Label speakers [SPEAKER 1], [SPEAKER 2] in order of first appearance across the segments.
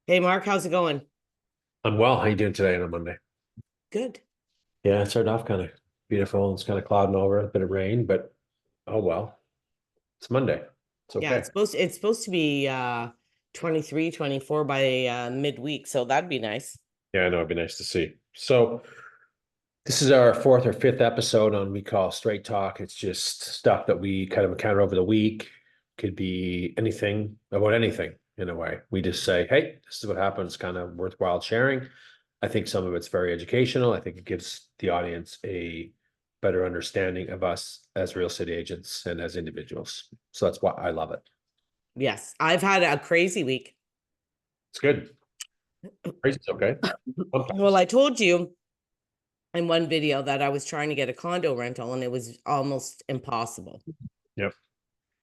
[SPEAKER 1] Hey Mark, how's it going?
[SPEAKER 2] I'm well. How you doing today on a Monday?
[SPEAKER 1] Good.
[SPEAKER 2] Yeah, it started off kind of beautiful. It's kind of clouding over, a bit of rain, but oh well. It's Monday. It's
[SPEAKER 1] Yeah,
[SPEAKER 2] okay.
[SPEAKER 1] it's supposed to be 23, 24 by midweek, so that'd be nice.
[SPEAKER 2] Yeah, I know. It'd be nice to see. So this is our fourth or fifth episode on we call Straight Talk. It's just stuff that we kind of encounter over the week. Could be anything about anything in a way. We just say, hey, this is what happens, kind of worthwhile sharing. I think some of it's very educational. I think it gives the audience a better understanding of us as real estate agents and as individuals. So that's why I love it.
[SPEAKER 1] Yes, I've had a crazy week.
[SPEAKER 2] It's good. Crazy's okay.
[SPEAKER 1] Well,
[SPEAKER 2] Sometimes.
[SPEAKER 1] I told you in one video that I was trying to get a condo rental and it was almost impossible.
[SPEAKER 2] Yep.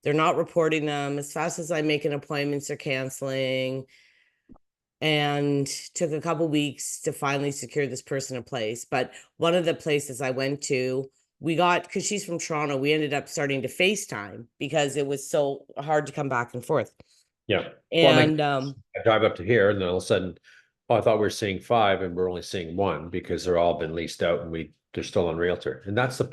[SPEAKER 1] They're not reporting them as fast as I make an appointment, they're canceling. And took a couple weeks to finally secure this person a place. But one of the places I went to, we got, because she's from Toronto, we ended up starting to FaceTime because it was so hard to come back and forth.
[SPEAKER 2] Yeah. Well, it makes
[SPEAKER 1] And
[SPEAKER 2] I drive up to here and then all of a sudden, oh, I thought we were seeing five and we're only seeing one because they're all been leased out and they're still on Realtor. And that's a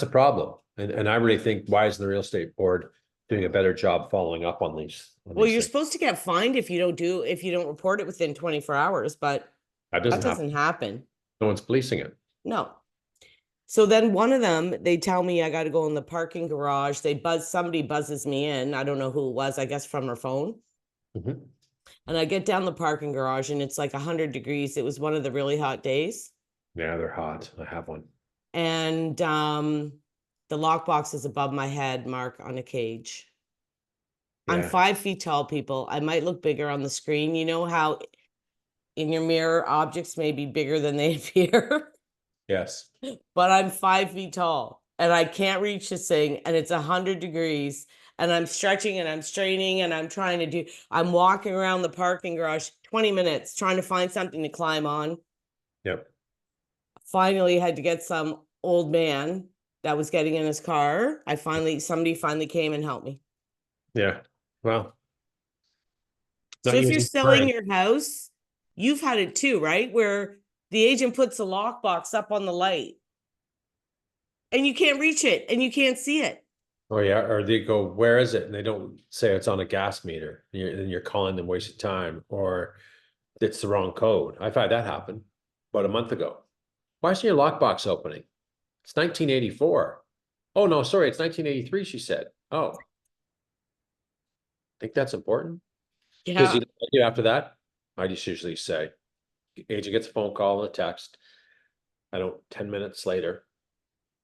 [SPEAKER 2] problem. And I really think why isn't the real estate board doing a better job following up on
[SPEAKER 1] well,
[SPEAKER 2] these
[SPEAKER 1] you're
[SPEAKER 2] things?
[SPEAKER 1] supposed to get fined if you don't report it within 24 hours, but
[SPEAKER 2] That
[SPEAKER 1] that
[SPEAKER 2] doesn't happen.
[SPEAKER 1] doesn't happen.
[SPEAKER 2] No one's policing it.
[SPEAKER 1] No. So then one of them, they tell me I got to go in the parking garage. Somebody buzzes me in. I don't know who it was, I guess from her phone.
[SPEAKER 2] Mhm.
[SPEAKER 1] And I get down the parking garage and it's like 100 degrees. It was one of the really hot days.
[SPEAKER 2] Yeah, they're hot. I have one.
[SPEAKER 1] And the lockbox is above my head, Mark, on a cage. I'm
[SPEAKER 2] Yeah.
[SPEAKER 1] 5 feet tall, people. I might look bigger on the screen. You know how in your mirror objects may be bigger than they appear?
[SPEAKER 2] Yes.
[SPEAKER 1] But I'm 5 feet tall and I can't reach this thing. And it's 100 degrees. And I'm stretching and I'm straining and I'm walking around the parking garage 20 minutes trying to find something to climb on.
[SPEAKER 2] Yep.
[SPEAKER 1] Finally had to get some old man that was getting in his car. Somebody finally came and helped me.
[SPEAKER 2] Yeah. Well,
[SPEAKER 1] So
[SPEAKER 2] not
[SPEAKER 1] if you're
[SPEAKER 2] using
[SPEAKER 1] selling
[SPEAKER 2] spring.
[SPEAKER 1] your house, you've had it too, right? Where the agent puts a lockbox up on the light and you can't reach it and you can't see it.
[SPEAKER 2] Oh yeah, or they go, where is it? And they don't say it's on a gas meter. And you're calling them wasted time, or it's the wrong code. I've had that happen about a month ago. Why isn't your lockbox opening? It's 1984. Oh no, sorry, it's 1983, she said. Oh, think that's important? Because
[SPEAKER 1] Yeah.
[SPEAKER 2] after that, I just usually say, agent gets a phone call and a text. I don't, 10 minutes later,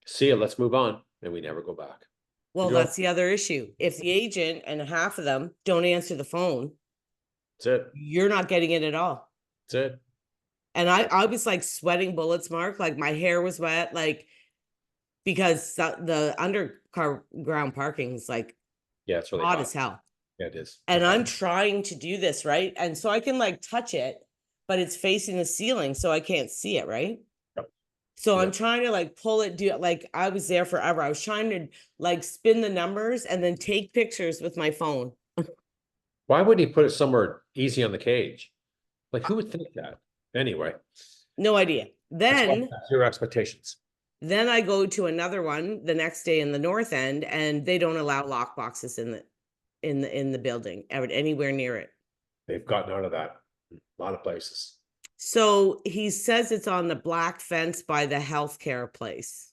[SPEAKER 2] see you, let's move on. And we never go back. We
[SPEAKER 1] Well,
[SPEAKER 2] go,
[SPEAKER 1] that's the other issue. If the agent and half of them don't answer the phone,
[SPEAKER 2] that's it.
[SPEAKER 1] you're not getting it at all.
[SPEAKER 2] That's it.
[SPEAKER 1] And I was like sweating bullets, Mark. Like my hair was wet, like because the underground parking is like
[SPEAKER 2] Yeah, it's really
[SPEAKER 1] hot
[SPEAKER 2] hot.
[SPEAKER 1] as hell.
[SPEAKER 2] Yeah, it is. I
[SPEAKER 1] And
[SPEAKER 2] have.
[SPEAKER 1] I'm trying to do this, right? And so I can like touch it, but it's facing the ceiling, so I can't see it, right?
[SPEAKER 2] Yep.
[SPEAKER 1] So I'm
[SPEAKER 2] Yep.
[SPEAKER 1] trying to like pull it, do like I was there forever. I was trying to like spin the numbers and then take pictures with my phone.
[SPEAKER 2] Why would he put it somewhere easy on the cage? Like, who would think that? Anyway,
[SPEAKER 1] No idea.
[SPEAKER 2] that's why
[SPEAKER 1] Then
[SPEAKER 2] that's your expectations.
[SPEAKER 1] then I go to another one the next day in the north end, and they don't allow lock boxes in the building anywhere near it.
[SPEAKER 2] They've gotten out of that a lot of places.
[SPEAKER 1] So he says it's on the black fence by the healthcare place.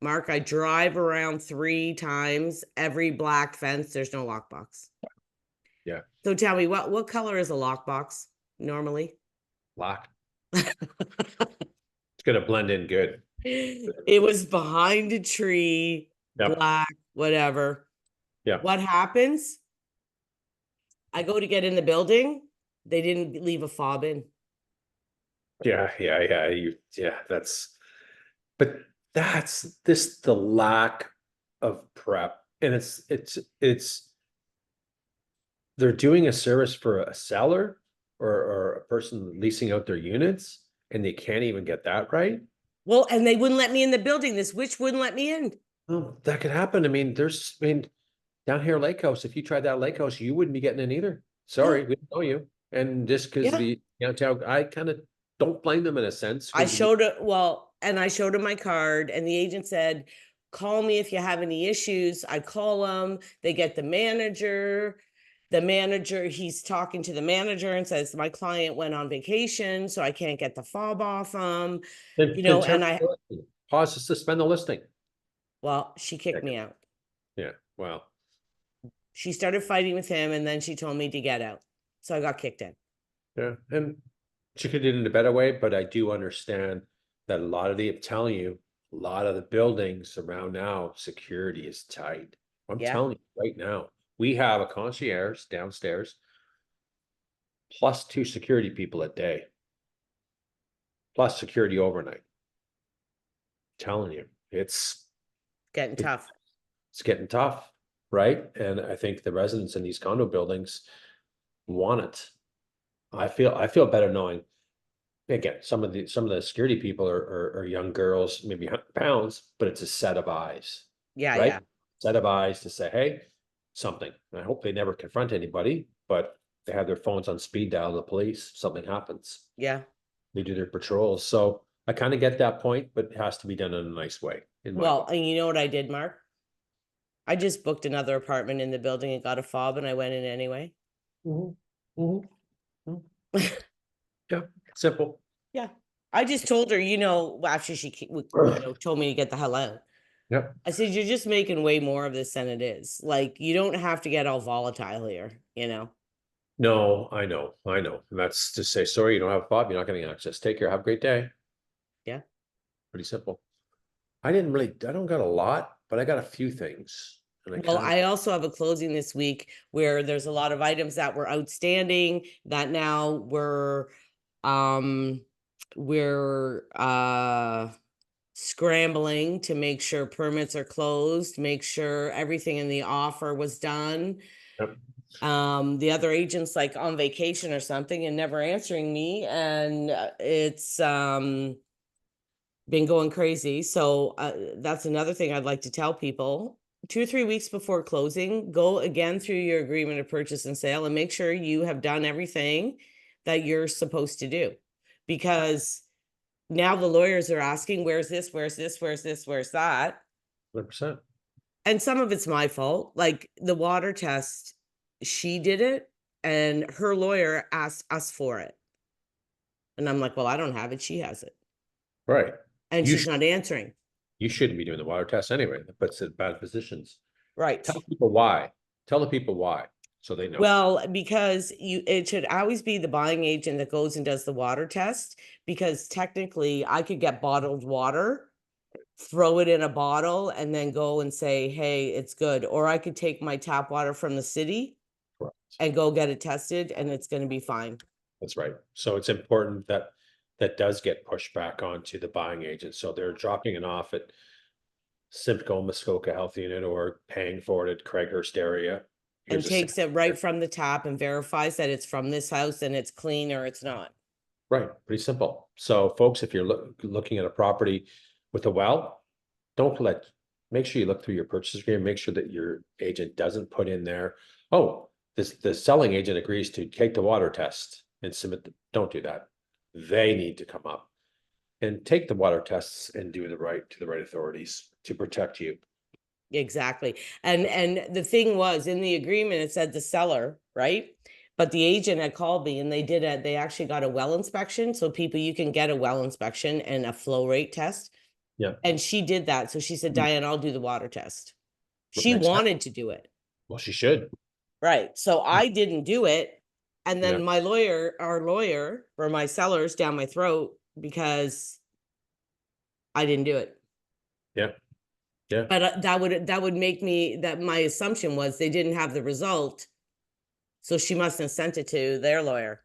[SPEAKER 1] Mark, I drive around 3 times. Every black fence, there's no lockbox.
[SPEAKER 2] Yeah,
[SPEAKER 1] So tell me, what color is a lockbox normally?
[SPEAKER 2] black. It's gonna blend in good.
[SPEAKER 1] It was behind a tree,
[SPEAKER 2] Yep.
[SPEAKER 1] black, whatever.
[SPEAKER 2] Yep.
[SPEAKER 1] What happens? I go to get in the building. They didn't leave a fob in.
[SPEAKER 2] Yeah. Yeah. Yeah. But that's this the lack of prep, and it's they're doing a service for a seller or a person leasing out their units, and they can't even get that right.
[SPEAKER 1] Well, and they wouldn't let me in the building. This witch wouldn't let me in.
[SPEAKER 2] Oh, that could happen. I mean, down here, Lake House, if you tried that Lake House, you wouldn't be getting in either. Sorry, we don't know you. And just because
[SPEAKER 1] Yeah.
[SPEAKER 2] the downtown, I kind of don't blame them in a sense.
[SPEAKER 1] I
[SPEAKER 2] 'Cause
[SPEAKER 1] showed it, well, and I showed him my card, and the agent said, call me if you have any issues. I call them, they get the manager. The manager, he's talking to the manager and says, my client went on vacation, so I can't get the fob off him.
[SPEAKER 2] then
[SPEAKER 1] And I,
[SPEAKER 2] pause to suspend the listing.
[SPEAKER 1] well, she kicked me out.
[SPEAKER 2] Yeah, well,
[SPEAKER 1] She started fighting with him, and then she told me to get out. So I got kicked in.
[SPEAKER 2] yeah, and she could do it in a better way, but I do understand that a lot of the, I'm telling you, a lot of the buildings around now, security is tight. I'm
[SPEAKER 1] Yeah.
[SPEAKER 2] telling you right now, we have a concierge downstairs, plus 2 security people a day, plus security overnight. Telling you,
[SPEAKER 1] Getting tough.
[SPEAKER 2] it's getting tough, right? And I think the residents in these condo buildings want it. I feel better knowing, again, some of the security people are young girls, maybe 100 pounds, but it's a set of eyes,
[SPEAKER 1] Yeah,
[SPEAKER 2] right?
[SPEAKER 1] yeah.
[SPEAKER 2] Set of eyes to say, hey, something. And I hope they never confront anybody, but they have their phones on speed dial to the police, something happens.
[SPEAKER 1] Yeah.
[SPEAKER 2] They do their patrols. So I kind of get that point, but it has to be done in a nice way, in my
[SPEAKER 1] Well,
[SPEAKER 2] book.
[SPEAKER 1] and you know what I did, Mark? I just booked another apartment in the building and got a fob, and I went in anyway.
[SPEAKER 2] Mhm, mhm, mhm. Yeah, simple.
[SPEAKER 1] Yeah. I just told her, after she told me to get the hell out.
[SPEAKER 2] Yep.
[SPEAKER 1] I said, you're just making way more of this than it is. Like, you don't have to get all volatile here.
[SPEAKER 2] No, I know. And that's to say, sorry, you don't have a fob, you're not getting access. Take care. Have a great day.
[SPEAKER 1] Yeah.
[SPEAKER 2] Pretty simple. I don't got a lot, but I got a few things. And I
[SPEAKER 1] Well,
[SPEAKER 2] kind of,
[SPEAKER 1] I also have a closing this week where there's a lot of items that were outstanding that now we're scrambling to make sure permits are closed, make sure everything in the offer was done.
[SPEAKER 2] yep.
[SPEAKER 1] The other agent's like on vacation or something and never answering me, and it's been going crazy. So that's another thing I'd like to tell people. 2 or 3 weeks before closing, go again through your agreement of purchase and sale and make sure you have done everything that you're supposed to do. Because now the lawyers are asking, where's this, where's this, where's this, where's that?
[SPEAKER 2] 100%.
[SPEAKER 1] And some of it's my fault. Like the water test, she did it and her lawyer asked us for it. And I'm like, well, I don't have it. She has it.
[SPEAKER 2] Right.
[SPEAKER 1] And
[SPEAKER 2] You
[SPEAKER 1] she's not answering.
[SPEAKER 2] you shouldn't be doing the water test anyway. That puts it in bad positions.
[SPEAKER 1] Right.
[SPEAKER 2] Tell people why. Tell the people why, so they know.
[SPEAKER 1] Well, because it should always be the buying agent that goes and does the water test, because technically I could get bottled water, throw it in a bottle and then go and say, hey, it's good. Or I could take my tap water from the city
[SPEAKER 2] Correct.
[SPEAKER 1] and go get it tested and it's going to be fine.
[SPEAKER 2] That's right. So it's important that that does get pushed back onto the buying agent. So they're dropping it off at Simcoe, Muskoka Health Unit, or paying for it at Craighurst area.
[SPEAKER 1] And
[SPEAKER 2] Here's a
[SPEAKER 1] takes it right from the tap and verifies that it's from this house and it's clean or it's not.
[SPEAKER 2] Right, pretty simple. So folks, if you're looking at a property with a well, make sure you look through your purchase agreement, make sure that your agent doesn't put in there, oh, the selling agent agrees to take the water test and submit, don't do that. They need to come up and take the water tests and do the right authorities to protect you.
[SPEAKER 1] Exactly. And the thing was, in the agreement, it said the seller, right? But the agent had called me and they actually got a well inspection. So people, you can get a well inspection and a flow rate test.
[SPEAKER 2] Yeah.
[SPEAKER 1] And she did that. So she said, Diane, I'll do the water test. She
[SPEAKER 2] Makes sense.
[SPEAKER 1] wanted to do it.
[SPEAKER 2] Well, she should.
[SPEAKER 1] Right. So I didn't do it. And then
[SPEAKER 2] Yeah.
[SPEAKER 1] our lawyer, or my seller's down my throat because I didn't do it.
[SPEAKER 2] Yeah. Yeah.
[SPEAKER 1] But that would make me, that my assumption was they didn't have the result. So she must have sent it to their lawyer.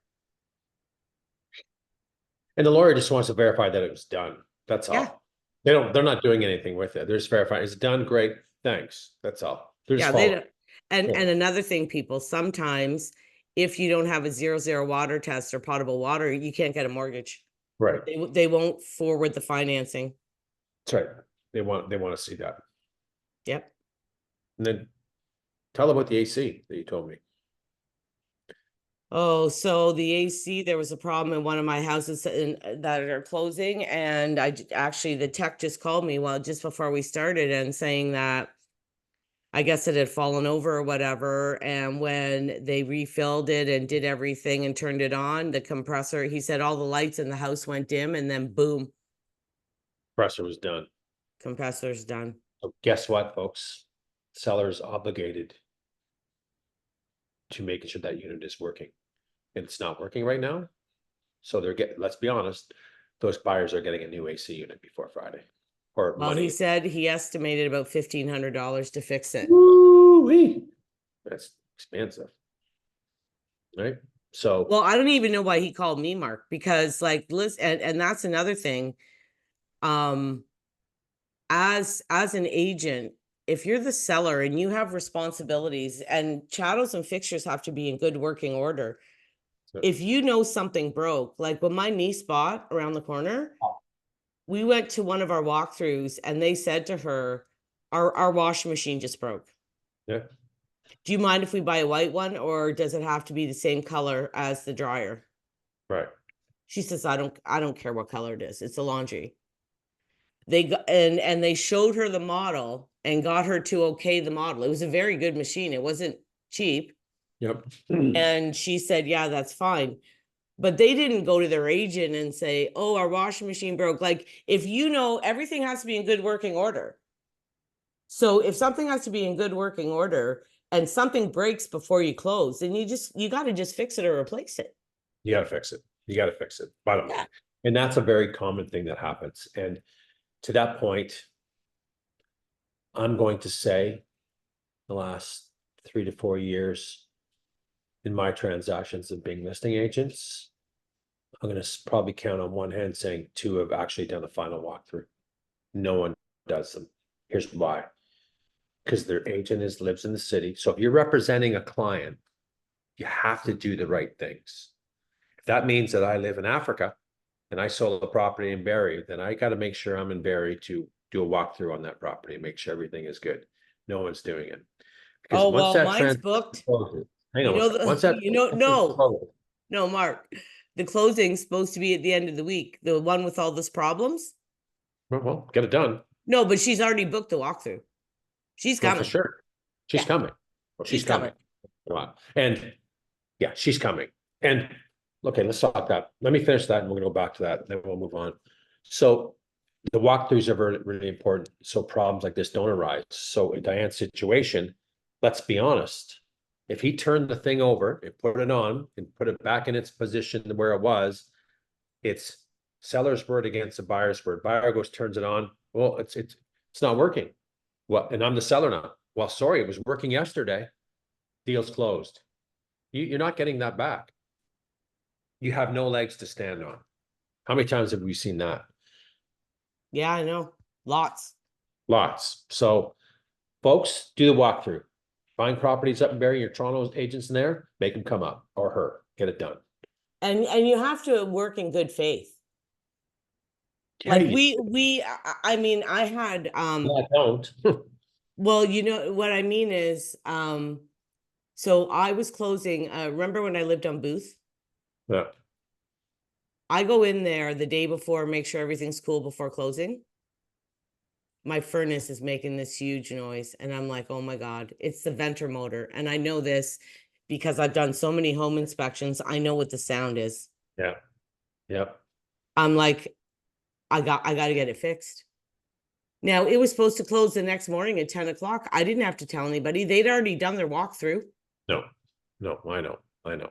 [SPEAKER 2] And the lawyer just wants to verify that it was done. That's
[SPEAKER 1] Yeah.
[SPEAKER 2] all. They're not doing anything with it. They're just verifying it's done. Great. Thanks. That's all. They're just
[SPEAKER 1] Yeah, they
[SPEAKER 2] following.
[SPEAKER 1] don't. And another thing, people, sometimes if you don't have a 0 water test or potable water, you can't get a mortgage.
[SPEAKER 2] Right.
[SPEAKER 1] They won't forward the financing.
[SPEAKER 2] That's right. They want to see that.
[SPEAKER 1] Yep.
[SPEAKER 2] And then tell about the AC that you told me.
[SPEAKER 1] Oh, so the AC, there was a problem in one of my houses that are closing, and actually the tech just called me just before we started and saying that I guess it had fallen over or whatever. And when they refilled it and did everything and turned it on, the compressor, he said all the lights in the house went dim and then boom,
[SPEAKER 2] Compressor was done.
[SPEAKER 1] compressor's done.
[SPEAKER 2] So guess what, folks? Seller's obligated to making sure that unit is working. And it's not working right now. So they're getting, let's be honest, those buyers are getting a new AC unit before Friday. Or
[SPEAKER 1] Well, he
[SPEAKER 2] money.
[SPEAKER 1] said he estimated about $1,500 to fix it.
[SPEAKER 2] Woo-wee. That's expensive. Right? So
[SPEAKER 1] Well, I don't even know why he called me, Mark, because like listen, and that's another thing. Um, as an agent, if you're the seller and you have responsibilities and chattels and fixtures have to be in good working order, if you know something broke, like when my niece bought around the corner, we went to one of our walkthroughs and they said to her, our washing machine just broke.
[SPEAKER 2] yeah,
[SPEAKER 1] Do you mind if we buy a white one, or does it have to be the same color as the dryer?
[SPEAKER 2] right.
[SPEAKER 1] She says, I don't care what color it is. It's a laundry. They got, and they showed her the model and got her to okay the model. It was a very good machine. It wasn't cheap.
[SPEAKER 2] Yep.
[SPEAKER 1] And she said, yeah, that's fine. But they didn't go to their agent and say, oh, our washing machine broke. Like, if you know, everything has to be in good working order. So if something has to be in good working order and something breaks before you close, then you got to just fix it or replace it.
[SPEAKER 2] You gotta fix it. You gotta fix it. Bottom line.
[SPEAKER 1] Yeah.
[SPEAKER 2] And that's a very common thing that happens. And to that point, I'm going to say the last 3 to 4 years in my transactions of being listing agents, I'm going to probably count on one hand saying 2 have actually done a final walkthrough. No one does them. Here's why. Because their agent lives in the city. So if you're representing a client, you have to do the right things. If that means that I live in Africa and I sold a property in Barrie, then I got to make sure I'm in Barrie to do a walkthrough on that property and make sure everything is good. No one's doing it. Because
[SPEAKER 1] Oh,
[SPEAKER 2] once
[SPEAKER 1] well,
[SPEAKER 2] that
[SPEAKER 1] mine's
[SPEAKER 2] transaction
[SPEAKER 1] booked.
[SPEAKER 2] closes, hang
[SPEAKER 1] You
[SPEAKER 2] on one
[SPEAKER 1] know,
[SPEAKER 2] second. Once that
[SPEAKER 1] no,
[SPEAKER 2] closes,
[SPEAKER 1] no, Mark, the closing's supposed to be at the end of the week. The one with all this problems.
[SPEAKER 2] well, get it done.
[SPEAKER 1] No, but she's already booked the walkthrough. She's
[SPEAKER 2] No, for
[SPEAKER 1] coming.
[SPEAKER 2] sure. She's
[SPEAKER 1] Yeah,
[SPEAKER 2] coming. Well, she's
[SPEAKER 1] she's coming.
[SPEAKER 2] coming. Wow. And yeah, she's coming. And okay, let's talk that. Let me finish that and we're gonna go back to that, then we'll move on. So the walkthroughs are really, really important. So problems like this don't arise. So in Diane's situation, let's be honest. If he turned the thing over and put it on and put it back in its position where it was, it's seller's word against the buyer's word. Buyer goes, turns it on. Well, it's not working. Well, and I'm the seller now. Well, sorry, it was working yesterday. Deal's closed. You're not getting that back. You have no legs to stand on. How many times have we seen that?
[SPEAKER 1] Yeah, I know. Lots.
[SPEAKER 2] Lots. So folks, do the walkthrough. Find properties up and bury your Toronto agents in there, make them come up, or her, get it done.
[SPEAKER 1] And you have to work in good faith.
[SPEAKER 2] Yeah,
[SPEAKER 1] Like I mean, I had
[SPEAKER 2] I don't.
[SPEAKER 1] well, you know what I mean is so I was closing, remember when I lived on Booth?
[SPEAKER 2] Yeah.
[SPEAKER 1] I go in there the day before, make sure everything's cool before closing. My furnace is making this huge noise, and I'm like, oh my God, it's the venter motor. And I know this because I've done so many home inspections. I know what the sound is.
[SPEAKER 2] Yeah. Yep.
[SPEAKER 1] I'm like, I got to get it fixed. Now, it was supposed to close the next morning at 10 o'clock. I didn't have to tell anybody. They'd already done their walkthrough.
[SPEAKER 2] No, no, I know.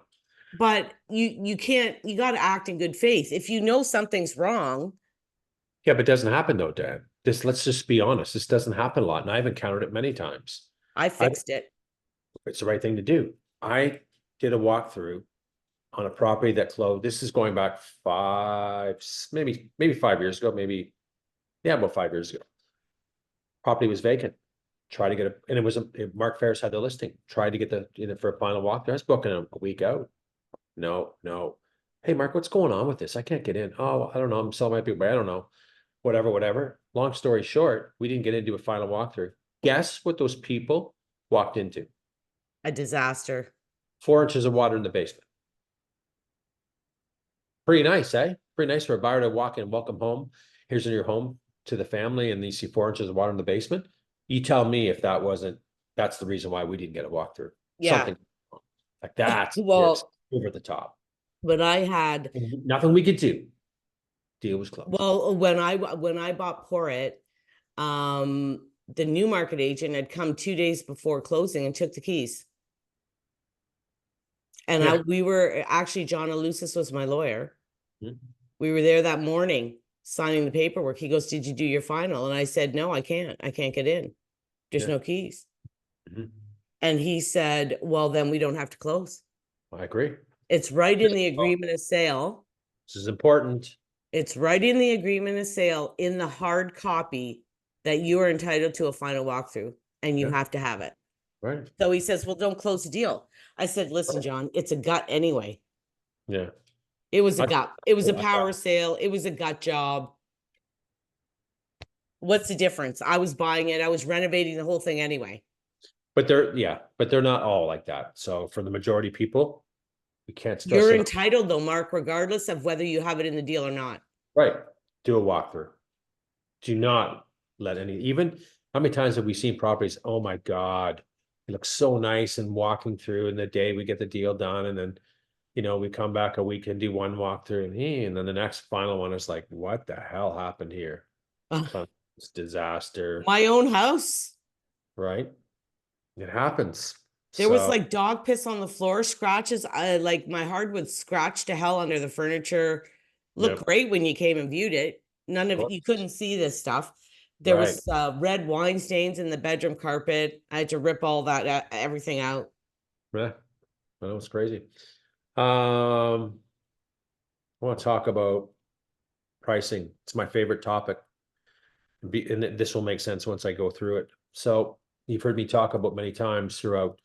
[SPEAKER 1] But you can't, you got to act in good faith. If you know something's wrong.
[SPEAKER 2] Yeah, but it doesn't happen though, Dad. Let's just be honest. This doesn't happen a lot, and I've encountered it many times.
[SPEAKER 1] I fixed it.
[SPEAKER 2] It's the right thing to do. I did a walkthrough on a property that closed. This is going back maybe 5 years ago, about 5 years ago. Property was vacant. Try to get it, and it was Mark Ferris had the listing. Tried to get for a final walkthrough. I was booking a week out. No. Hey, Mark, what's going on with this? I can't get in. Oh, I don't know. I'm selling my people. I don't know. Whatever. Long story short, we didn't get into a final walkthrough. Guess what those people walked into?
[SPEAKER 1] A disaster.
[SPEAKER 2] 4 inches of water in the basement. Pretty nice, eh? Pretty nice for a buyer to walk in, welcome home. Here's in your home to the family, and you see 4 inches of water in the basement. You tell me if that's the reason why we didn't get a walkthrough.
[SPEAKER 1] Yeah.
[SPEAKER 2] Something like that's just
[SPEAKER 1] Well,
[SPEAKER 2] over the top.
[SPEAKER 1] when I had,
[SPEAKER 2] And nothing we could do. Deal was closed.
[SPEAKER 1] well, when I bought Porrit, the new market agent had come 2 days before closing and took the keys. And
[SPEAKER 2] Yeah.
[SPEAKER 1] we were actually, John Alusis was my lawyer.
[SPEAKER 2] Mhm.
[SPEAKER 1] We were there that morning signing the paperwork. He goes, "Did you do your final?" And I said, "No, I can't. I can't get in. There's
[SPEAKER 2] Yeah.
[SPEAKER 1] no keys."
[SPEAKER 2] Mhm.
[SPEAKER 1] And he said, "Well, then we don't have to close.
[SPEAKER 2] I agree.
[SPEAKER 1] It's right in the agreement of sale.
[SPEAKER 2] This is important.
[SPEAKER 1] It's right in the agreement of sale in the hard copy that you are entitled to a final walkthrough and you
[SPEAKER 2] Yeah.
[SPEAKER 1] have to have it."
[SPEAKER 2] Right.
[SPEAKER 1] So he says, "Well, don't close the deal." I said, "Listen, John, it's a gut anyway.
[SPEAKER 2] Yeah.
[SPEAKER 1] It was a
[SPEAKER 2] I,
[SPEAKER 1] gut. It was a
[SPEAKER 2] I-
[SPEAKER 1] power sale. It was a gut job. What's the difference? I was buying it. I was renovating the whole thing anyway."
[SPEAKER 2] but they're not all like that. So for the majority of people, we can't stress
[SPEAKER 1] You're
[SPEAKER 2] it.
[SPEAKER 1] entitled though, Mark, regardless of whether you have it in the deal or not.
[SPEAKER 2] Right. Do a walkthrough. Do not let even how many times have we seen properties? Oh my God, it looks so nice and walking through in the day we get the deal done. And then, we come back a week and do one walkthrough and then the next final one is like, what the hell happened here? It's disaster,
[SPEAKER 1] My own house,
[SPEAKER 2] right? It happens.
[SPEAKER 1] there was
[SPEAKER 2] So,
[SPEAKER 1] like dog piss on the floor, scratches. I like my hardwood scratched to hell under the furniture.
[SPEAKER 2] yeah,
[SPEAKER 1] Looked great when you came and viewed it. None
[SPEAKER 2] of
[SPEAKER 1] of it, you
[SPEAKER 2] course.
[SPEAKER 1] couldn't see this stuff. There
[SPEAKER 2] Right.
[SPEAKER 1] was red wine stains in the bedroom carpet. I had to rip all that everything out.
[SPEAKER 2] Yeah. That was crazy. I want to talk about pricing. It's my favorite topic. And this will make sense once I go through it. So you've heard me talk about many times throughout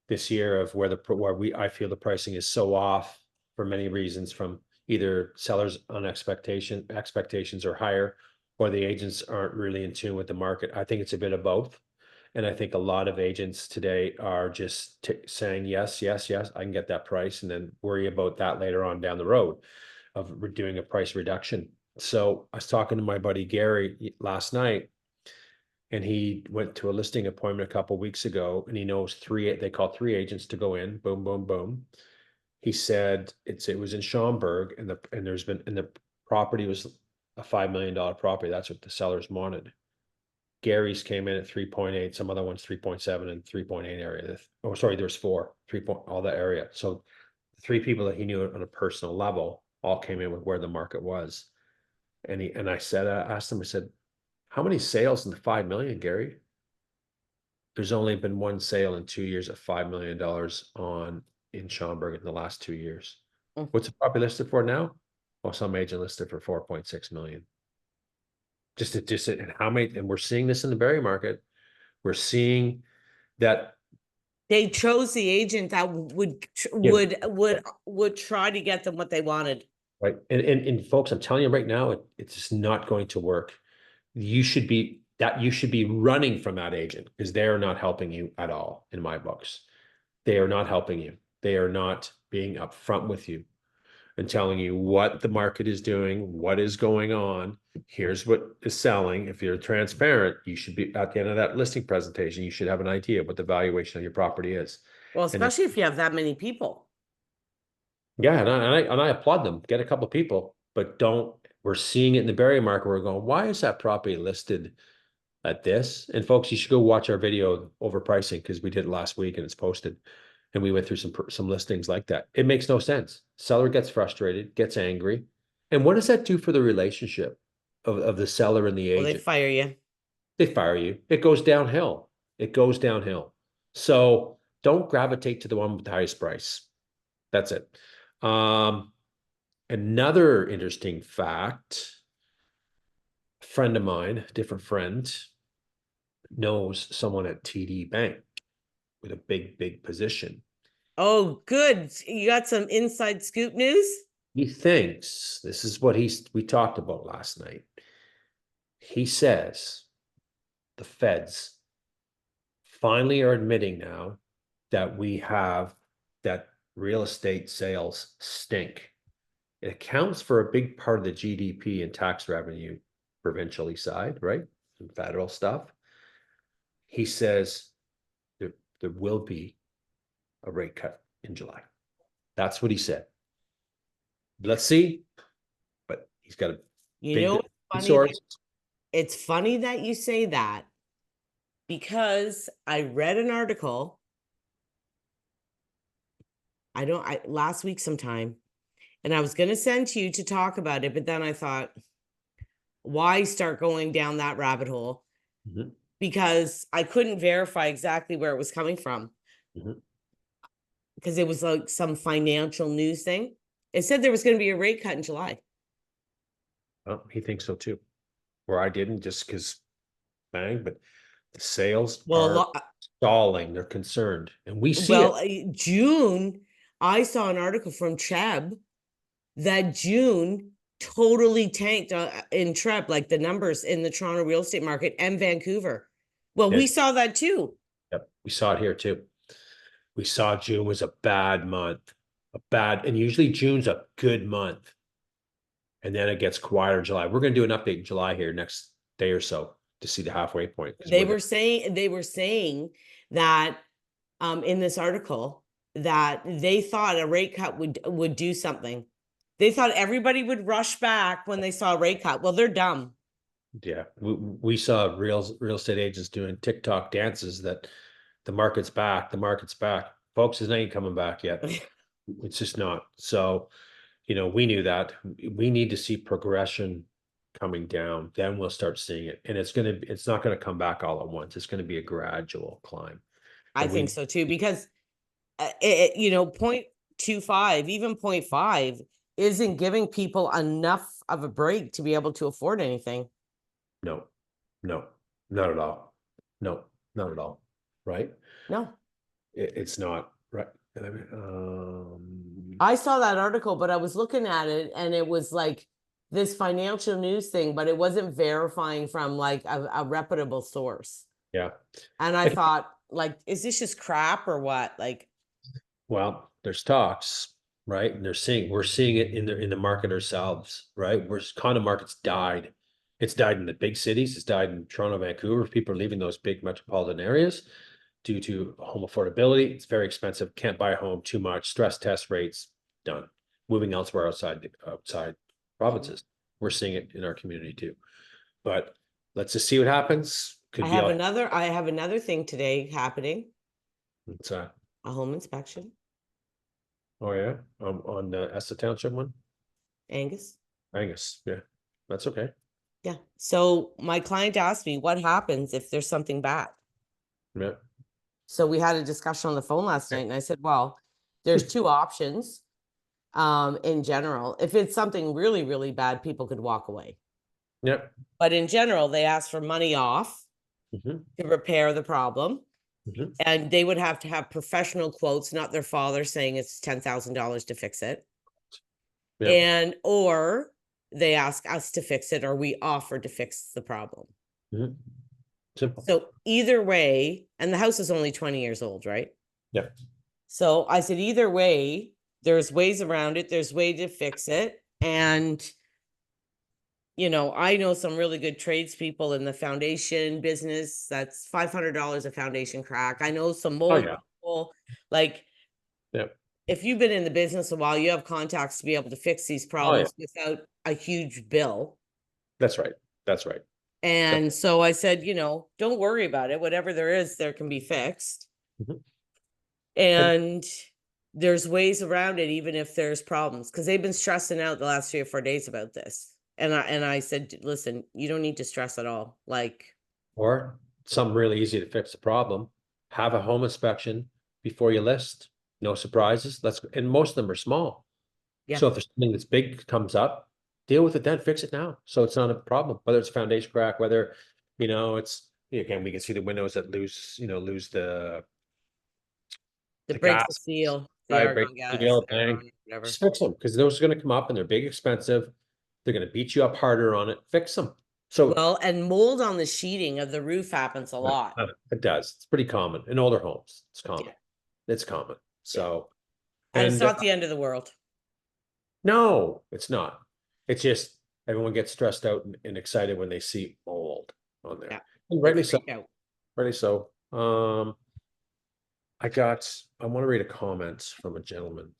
[SPEAKER 2] this year of I feel the pricing is so off for many reasons, from either sellers on expectations are higher, or the agents aren't really in tune with the market. I think it's a bit of both. And I think a lot of agents today are just saying, yes, yes, yes, I can get that price, and then worry about that later on down the road of doing a price reduction. So I was talking to my buddy Gary last night, and he went to a listing appointment a couple of weeks ago, and he knows they call 3 agents to go in, boom, boom, boom. He said it was in Schaumburg, and the property was a $5 million property. That's what the sellers wanted. Gary's came in at 3.8, some other ones 3.7 and 3.8 area. Oh, sorry, there's 4, 3 point, all that area. So 3 people that he knew on a personal level all came in with where the market was. And I asked him, I said, how many sales in the 5 million, Gary? There's only been one sale in 2 years of $5 million in Schaumburg in the last 2 years.
[SPEAKER 1] Mm.
[SPEAKER 2] What's the property listed for now? Well, some agent listed for 4.6 million. And how many, and we're seeing this in the Barrie market. We're seeing that.
[SPEAKER 1] They chose the agent that would try to get them what they wanted.
[SPEAKER 2] Right. And folks, I'm telling you right now, it's just not going to work. You should be running from that agent, because they are not helping you at all in my books. They are not helping you. They are not being upfront with you and telling you what the market is doing, what is going on. Here's what is selling. If you're transparent, you should be at the end of that listing presentation, you should have an idea of what the valuation of your property is.
[SPEAKER 1] Well,
[SPEAKER 2] And then,
[SPEAKER 1] especially if you have that many people.
[SPEAKER 2] yeah, and I applaud them. Get a couple of people, but don't. We're seeing it in the Barrie market. We're going, why is that property listed at this? And folks, you should go watch our video overpricing, because we did it last week and it's posted. And we went through some listings like that. It makes no sense. Seller gets frustrated, gets angry. And what does that do for the relationship of the seller and the
[SPEAKER 1] Well, they
[SPEAKER 2] agent?
[SPEAKER 1] fire you.
[SPEAKER 2] They fire you. It goes downhill. It goes downhill. So don't gravitate to the one with the highest price. That's it. Another interesting fact, a friend of mine, a different friend, knows someone at TD Bank with a big, big position.
[SPEAKER 1] Oh, good. You got some inside scoop news?
[SPEAKER 2] He thinks, this is what we talked about last night. He says the feds finally are admitting now that that real estate sales stink. It accounts for a big part of the GDP and tax revenue provincially side, right? Some federal stuff. He says there will be a rate cut in July. That's what he said. Let's see, but he's got a
[SPEAKER 1] You
[SPEAKER 2] big
[SPEAKER 1] know, it's funny
[SPEAKER 2] source.
[SPEAKER 1] it's funny that you say that, because I read an article, last week sometime, and I was going to send to you to talk about it, but then I thought, why start going down that rabbit hole?
[SPEAKER 2] Mhm.
[SPEAKER 1] Because I couldn't verify exactly where it was coming from.
[SPEAKER 2] Mhm.
[SPEAKER 1] Because it was like some financial news thing. It said there was going to be a rate cut in July.
[SPEAKER 2] Well, he thinks so too. Or I didn't, just because bang, but the sales
[SPEAKER 1] Well,
[SPEAKER 2] are stalling. They're concerned, and we see it.
[SPEAKER 1] June, I saw an article from Chubb that June totally tanked in Chubb, like the numbers in the Toronto real estate market and Vancouver. Well, we saw that too.
[SPEAKER 2] Yep, we saw it here too. We saw June was a bad month, and usually June's a good month. And then it gets quieter in July. We're going to do an update in July here next day or so to see the halfway point.
[SPEAKER 1] They were saying that in this article that they thought a rate cut would do something. They thought everybody would rush back when they saw a rate cut. Well, they're dumb.
[SPEAKER 2] Yeah, we saw real estate agents doing TikTok dances that the market's back, folks. It ain't coming back yet. It's just not. So, we knew that we need to see progression coming down. Then we'll start seeing it, and it's not gonna come back all at once. It's gonna be a gradual climb.
[SPEAKER 1] I think so too, because 0.25, even 0.5 isn't giving people enough of a break to be able to afford anything.
[SPEAKER 2] No, not at all. No, not at all. Right?
[SPEAKER 1] No.
[SPEAKER 2] It's not right.
[SPEAKER 1] I saw that article, but I was looking at it and it was like this financial news thing, but it wasn't verifying from like a reputable source.
[SPEAKER 2] Yeah.
[SPEAKER 1] And I thought, like, is this just crap or what? Like,
[SPEAKER 2] Well, there's talks, right? And we're seeing it in the market ourselves, right? Condo market's died. It's died in the big cities. It's died in Toronto, Vancouver. People are leaving those big metropolitan areas due to home affordability. It's very expensive. Can't buy a home, too much. Stress test rates, done. Moving elsewhere outside provinces. We're seeing it in our community too. But let's just see what happens.
[SPEAKER 1] I have another thing today happening,
[SPEAKER 2] It's
[SPEAKER 1] a home inspection,
[SPEAKER 2] oh yeah, on the Esta Township one.
[SPEAKER 1] Angus.
[SPEAKER 2] Yeah, that's okay.
[SPEAKER 1] Yeah. So my client asked me what happens if there's something bad.
[SPEAKER 2] Yeah.
[SPEAKER 1] So we had a discussion on the phone last night and I said, well, there's two options. In general, if it's something really, really bad, people could walk away.
[SPEAKER 2] Yeah.
[SPEAKER 1] But in general, they ask for money off
[SPEAKER 2] Mm-hmm.
[SPEAKER 1] to repair the problem.
[SPEAKER 2] Mm-hmm.
[SPEAKER 1] And they would have to have professional quotes, not their father saying it's $10,000 to fix it.
[SPEAKER 2] Yeah.
[SPEAKER 1] Or they ask us to fix it, or we offer to fix the problem.
[SPEAKER 2] Mm-hmm. Simple.
[SPEAKER 1] So either way, and the house is only 20 years old, right?
[SPEAKER 2] Yeah.
[SPEAKER 1] So I said, either way, there's ways around it. There's way to fix it. And, I know some really good tradespeople in the foundation business. That's $500 a foundation crack. I know some mold people. Like, if you've been in the business a while, you have contacts to be able to fix these problems without a huge bill.
[SPEAKER 2] That's right.
[SPEAKER 1] And so I said, don't worry about it. Whatever there is, there can be fixed.
[SPEAKER 2] Mm-hmm.
[SPEAKER 1] And there's ways around it, even if there's problems, because they've been stressing out the last 3 or 4 days about this. And I said, listen, you don't need to stress at all.
[SPEAKER 2] Or something really easy to fix the problem. Have a home inspection before you list. No surprises. And most of them are small.
[SPEAKER 1] Yeah.
[SPEAKER 2] So if there's something that's big comes up, deal with it then, fix it now. So it's not a problem, whether it's a foundation crack, whether, it's, again, we can see the windows that lose the
[SPEAKER 1] breaks
[SPEAKER 2] gas,
[SPEAKER 1] the seal, the
[SPEAKER 2] right?
[SPEAKER 1] argon gas, whatever.
[SPEAKER 2] Just fix them, because those are going to come up and they're big, expensive. They're going to beat you up harder on it. Fix them. So
[SPEAKER 1] and mold on the sheeting of the roof happens a lot.
[SPEAKER 2] It does. It's pretty common in older homes. It's common. Yeah. It's common. So,
[SPEAKER 1] and it's not the end of the world.
[SPEAKER 2] No, it's not. It's just everyone gets stressed out and excited when they see mold on there.
[SPEAKER 1] Yeah.
[SPEAKER 2] And
[SPEAKER 1] They
[SPEAKER 2] rightly so,
[SPEAKER 1] freak out.
[SPEAKER 2] rightly so. I want to read a comment from a gentleman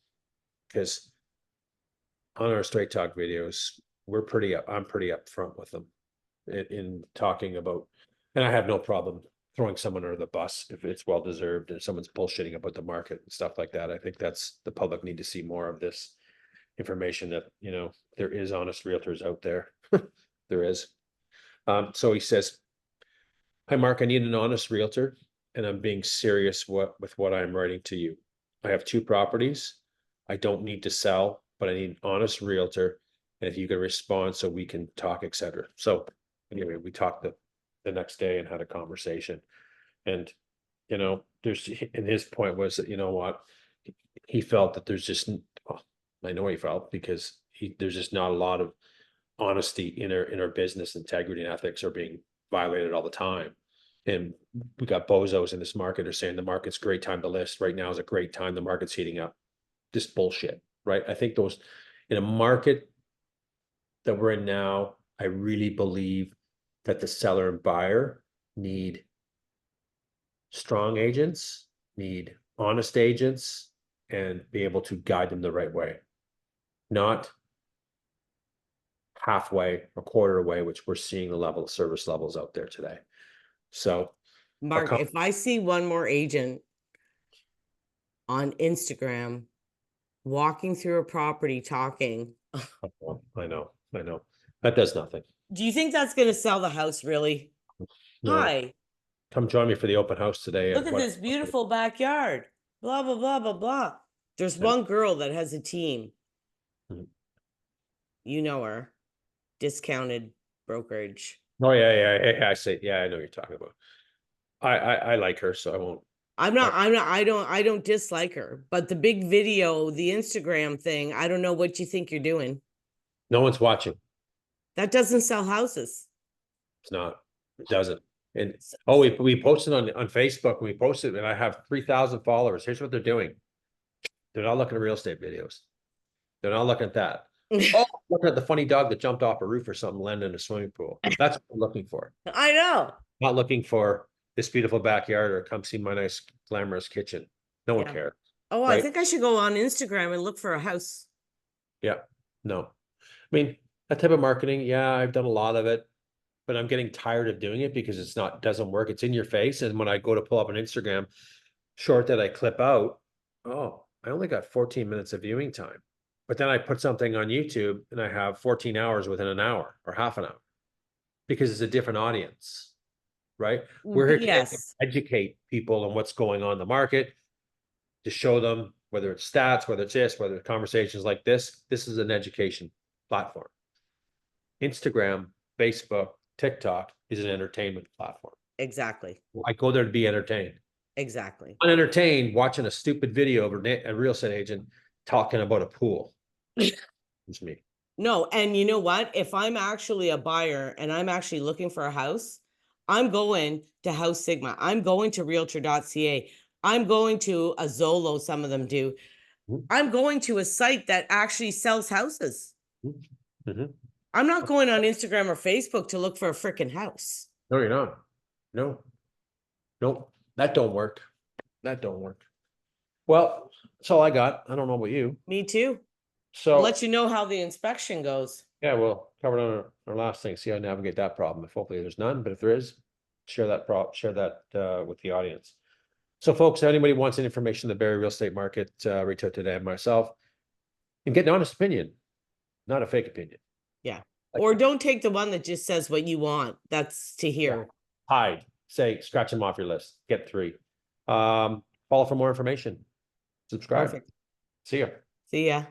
[SPEAKER 2] because on our Straight Talk videos, I'm pretty upfront with them in talking about, and I have no problem throwing someone under the bus if it's well deserved and someone's bullshitting about the market and stuff like that. I think that's the public need to see more of this information that, there is honest realtors out there. There is. So he says, "Hi, Mark, I need an honest realtor, and I'm being serious with what I'm writing to you. I have 2 properties. I don't need to sell, but I need an honest realtor. And if you can respond so we can talk, etc." So anyway, we talked the next day and had a conversation. And, and his point was that, what, he felt that there's just, well, I know he felt because there's just not a lot of honesty in our business. Integrity and ethics are being violated all the time. And we got bozos in this market are saying the market's a great time to list. Right now is a great time. The market's heating up. Just bullshit, right? I think those in a market that we're in now, I really believe that the seller and buyer need strong agents, need honest agents, and be able to guide them the right way, not halfway or quarter way, which we're seeing the level of service levels out there today. So,
[SPEAKER 1] Mark, if I see one more agent on Instagram walking through a property talking,
[SPEAKER 2] I know, that does nothing.
[SPEAKER 1] do you think that's going to sell the house really?
[SPEAKER 2] No,
[SPEAKER 1] Hi,
[SPEAKER 2] come join me for the open house today.
[SPEAKER 1] look at this beautiful backyard. Blah, blah, blah, blah, blah. There's one girl that has a team.
[SPEAKER 2] Mhm.
[SPEAKER 1] You know her. Discounted brokerage.
[SPEAKER 2] Oh yeah. I say, yeah, I know what you're talking about. I like her, so I won't.
[SPEAKER 1] I don't dislike her, but the big video, the Instagram thing, I don't know what you think you're doing.
[SPEAKER 2] No one's watching.
[SPEAKER 1] That doesn't sell houses.
[SPEAKER 2] It's not. It doesn't. And we posted on Facebook. We posted, and I have 3,000 followers. Here's what they're doing. They're not looking at real estate videos. They're not looking at that. Oh, looking at the funny dog that jumped off a roof or something, landed in a swimming pool. That's what we're looking for.
[SPEAKER 1] I know.
[SPEAKER 2] Not looking for this beautiful backyard or come see my nice glamorous kitchen. No one cares.
[SPEAKER 1] Oh,
[SPEAKER 2] right?
[SPEAKER 1] I think I should go on Instagram and look for a house.
[SPEAKER 2] Yeah. No. I mean, that type of marketing, yeah, I've done a lot of it, but I'm getting tired of doing it because doesn't work. It's in your face. And when I go to pull up an Instagram short that I clip out, oh, I only got 14 minutes of viewing time. But then I put something on YouTube and I have 14 hours within an hour or half an hour because it's a different audience, right? We're here to educate people on what's going on in the market, to show them whether it's stats, whether it's this, whether it's conversations like this. This is an education platform. Instagram, Facebook, TikTok is an entertainment platform.
[SPEAKER 1] Exactly.
[SPEAKER 2] I go there to be entertained.
[SPEAKER 1] Exactly.
[SPEAKER 2] Unentertained watching a stupid video of a real estate agent talking about a pool. It's me.
[SPEAKER 1] No, and you know what? If I'm actually a buyer and I'm actually looking for a house, I'm going to House Sigma. I'm going to realtor.ca. I'm going to a Zolo, some of them do. I'm going to a site that actually sells houses. I'm not going on Instagram or Facebook to look for a freaking house.
[SPEAKER 2] No, you're not. No, that don't work. That don't work. Well, that's all I got. I don't know about you.
[SPEAKER 1] Me too.
[SPEAKER 2] So
[SPEAKER 1] I'll let you know how the inspection goes.
[SPEAKER 2] Yeah, we'll cover it on our last thing, see how to navigate that problem. If hopefully there's none, but if there is, share that with the audience. So folks, if anybody wants any information on the Barrie real estate market, reach out to Dan, myself, and get an honest opinion, not a fake opinion.
[SPEAKER 1] Yeah. Or don't take the one that just says what you want. That's to hear.
[SPEAKER 2] Yeah. Hide, say, scratch them off your list, get 3. Follow for more information. Subscribe.
[SPEAKER 1] Perfect.
[SPEAKER 2] See ya.
[SPEAKER 1] See ya.